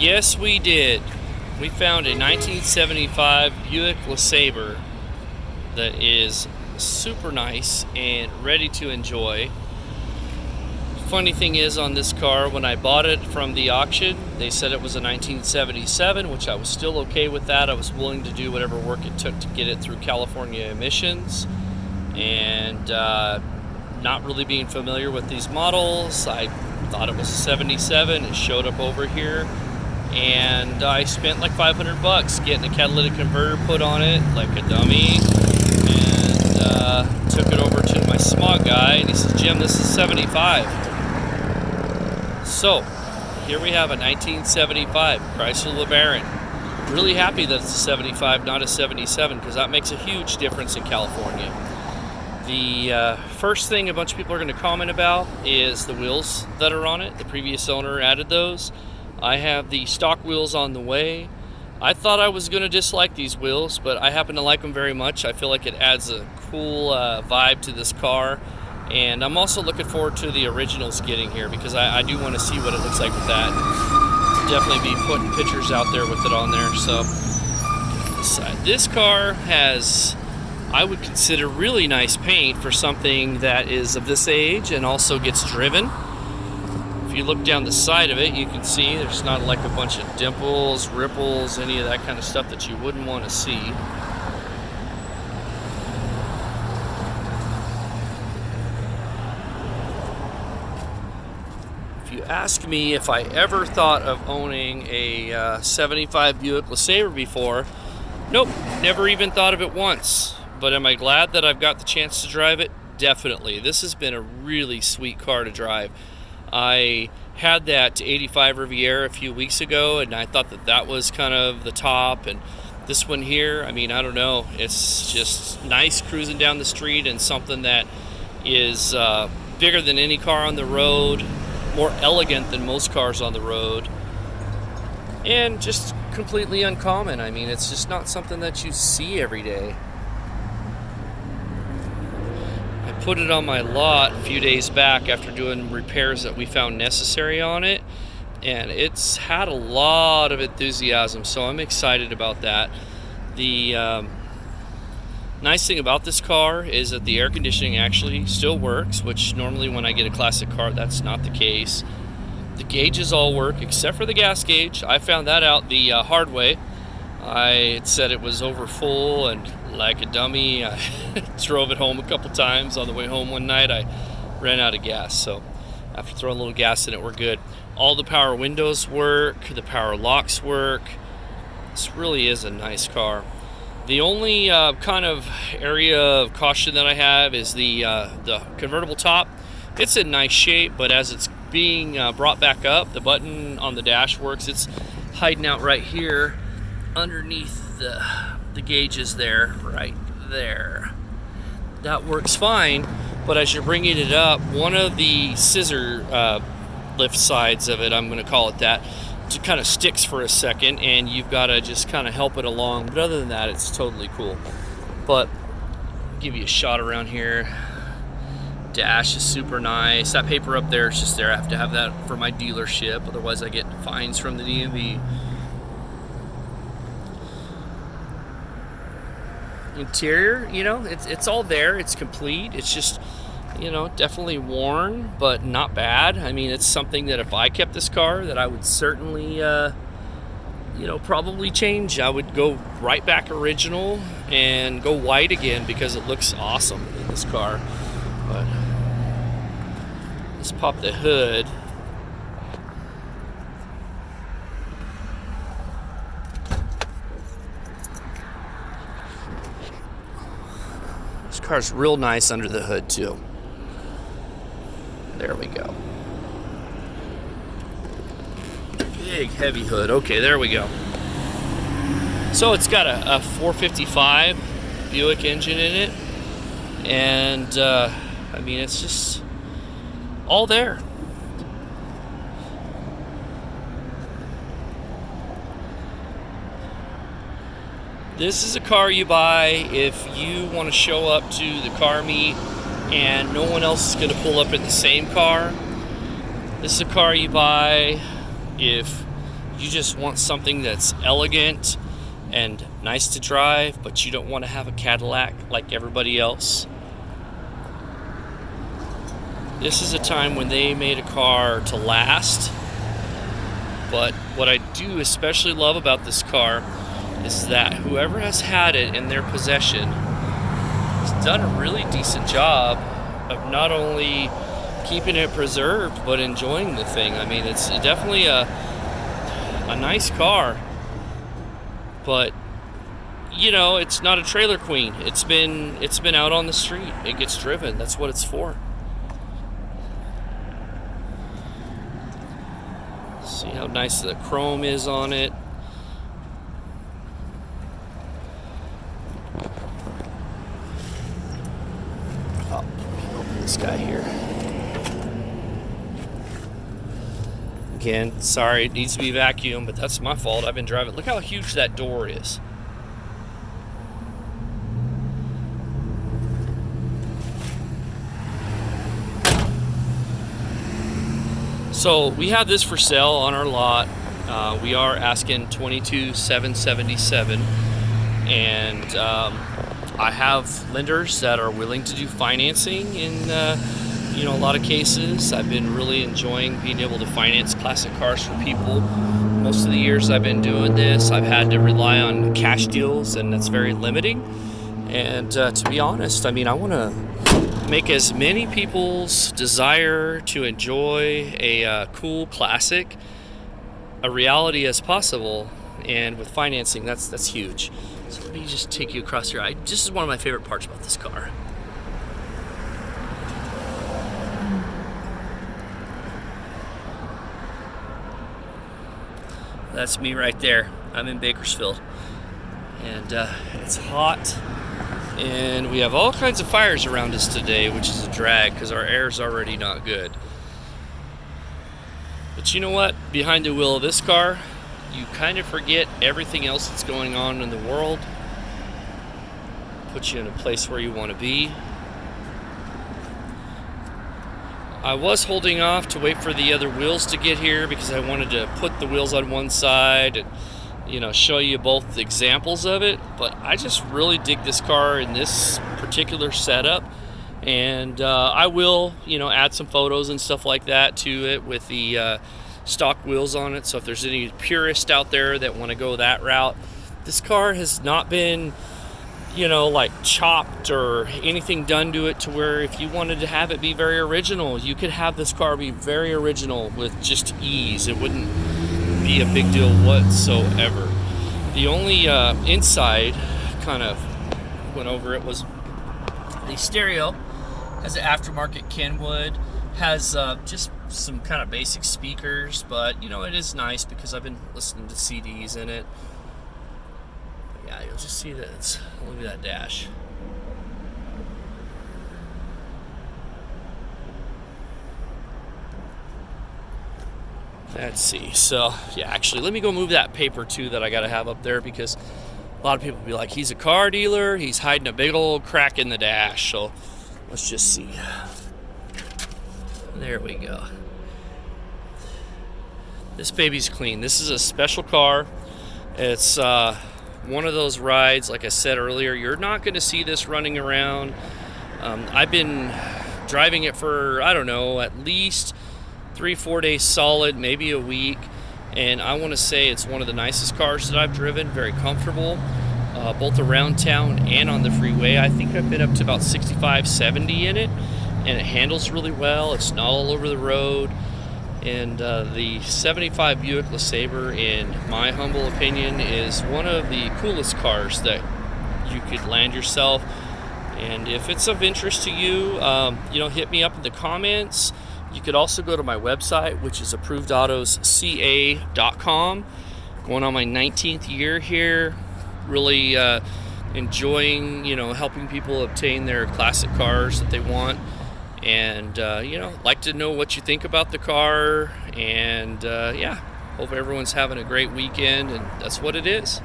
Yes, we did. We found a 1975 Buick LeSabre that is super nice and ready to enjoy. Funny thing is, on this car, when I bought it from the auction, they said it was a 1977, which I was still okay with that. I was willing to do whatever work it took to get it through California emissions. And not really being familiar with these models, I thought it was a 77. It showed up over here, and I spent like $500 getting a catalytic converter put on it like a dummy, and took it over to my smog guy, and he says, "Jim, this is 75. So here we have a 1975 Chrysler LeBaron. Really happy that it's a 75, not a 77, because that makes a huge difference in California. The first thing a bunch of people are going to comment about is the wheels that are on it. The previous owner added those. I have the stock wheels on the way. I thought I was going to dislike these wheels, but I happen to like them very much. I feel like it adds a cool vibe to this car. And I'm also looking forward to the originals getting here, because I do want to see what it looks like with that. Definitely be putting pictures out there with it on there. So this car has, I would consider, really nice paint for something that is of this age and also gets driven. If you look down the side of it, you can see there's not like a bunch of dimples, ripples, any of that kind of stuff that you wouldn't want to see. If you ask me if I ever thought of owning a 75 Buick LeSabre before, nope, never even thought of it once. But am I glad that I've got the chance to drive it? Definitely. This has been a really sweet car to drive. I had that 85 Riviera a few weeks ago, and I thought that that was kind of the top. And this one here, I mean, I don't know. It's just nice cruising down the street, and something that is bigger than any car on the road, more elegant than most cars on the road, and just completely uncommon. I mean, it's just not something that you see every day. Put it on my lot a few days back after doing repairs that we found necessary on it, and it's had a lot of enthusiasm, so I'm excited about that. The nice thing about this car is that the air conditioning actually still works, which normally when I get a classic car, that's not the case. The gauges all work except for the gas gauge. I found that out the hard way. I said it was over full, and like a dummy, I drove it home a couple times. On the way home one night, I ran out of gas, so after throwing a little gas in it, we're good. All the power windows work, the power locks work. This really is a nice car. The only kind of area of caution that I have is the convertible top. It's in nice shape, but as it's being brought back up, the button on the dash works. It's hiding out right here underneath the gauges there, right there. That works fine, but as you're bringing it up, one of the scissor lift sides of it, I'm going to call it that, just kind of sticks for a second, and you've got to just kind of help it along. But other than that, it's totally cool. But I'll give you a shot around here. Dash is super nice. That paper up there is just there. I have to have that for my dealership, otherwise I get fines from the DMV. Interior, you know, it's all there. It's complete. It's just, you know, definitely worn, but not bad. I mean, it's something that if I kept this car, that I would certainly, you know, probably change. I would go right back original and go white again, because it looks awesome in this car. But let's pop the hood. This car's real nice under the hood too. There we go. Big heavy hood. Okay, there we go. So it's got a 455 Buick engine in it, and I mean, it's just all there. This is a car you buy if you want to show up to the car meet and no one else is going to pull up in the same car. This is a car you buy if you just want something that's elegant and nice to drive, but you don't want to have a Cadillac like everybody else. This is a time when they made a car to last. But what I do especially love about this car is that whoever has had it in their possession has done a really decent job of not only keeping it preserved, but enjoying the thing. I mean, it's definitely a nice car, but it's not a trailer queen. It's been out on the street. It gets driven. That's what it's for. See how nice the chrome is on it. Oh, open this guy here. Again, sorry, it needs to be vacuumed, but that's my fault. I've been driving. Look how huge that door is. So we have this for sale on our lot. We are asking $22,777, and I have lenders that are willing to do financing in a lot of cases. I've been really enjoying being able to finance classic cars for people. Most of the years I've been doing this, I've had to rely on cash deals, and that's very limiting. And to be honest, I mean, I want to make as many people's desire to enjoy a cool classic a reality as possible, and with financing, that's huge. So let me just take you across here. This is one of my favorite parts about this car. That's me right there. I'm in Bakersfield, and it's hot. And we have all kinds of fires around us today, which is a drag because our air is already not good. But you know what? Behind the wheel of this car, you kind of forget everything else that's going on in the world. Puts you in a place where you want to be. I was holding off to wait for the other wheels to get here because I wanted to put the wheels on one side and show you both examples of it, but I just really dig this car in this particular setup, and I will, add some photos and stuff like that to it with the stock wheels on it. So if there's any purists out there that want to go that route, this car has not been, like chopped or anything done to it to where if you wanted to have it be very original, you could have this car be very original with just ease. It wouldn't be a big deal whatsoever. The only inside kind of went over it was the stereo. Has an aftermarket Kenwood, has just some kind of basic speakers, but it is nice because I've been listening to CDs in it. But yeah, you'll just see that look at that dash. Let's see. So, yeah, actually, let me go move that paper, too, that I got to have up there, because a lot of people be like, he's a car dealer, he's hiding a big old crack in the dash. So, let's just see. There we go. This baby's clean. This is a special car. It's one of those rides, like I said earlier, you're not going to see this running around. I've been driving it for, I don't know, at least 3-4 days solid, maybe a week, and I want to say it's one of the nicest cars that I've driven. Very comfortable, both around town and on the freeway. I think I've been up to about 65, 70 in it, and it handles really well. It's not all over the road, and the 75 Buick LeSabre, in my humble opinion, is one of the coolest cars that you could land yourself. And if it's of interest to you, hit me up in the comments. You could also go to my website, which is approvedautosca.com. Going on my 19th year here. Really enjoying, helping people obtain their classic cars that they want. And, like to know what you think about the car. And, hope everyone's having a great weekend. And that's what it is.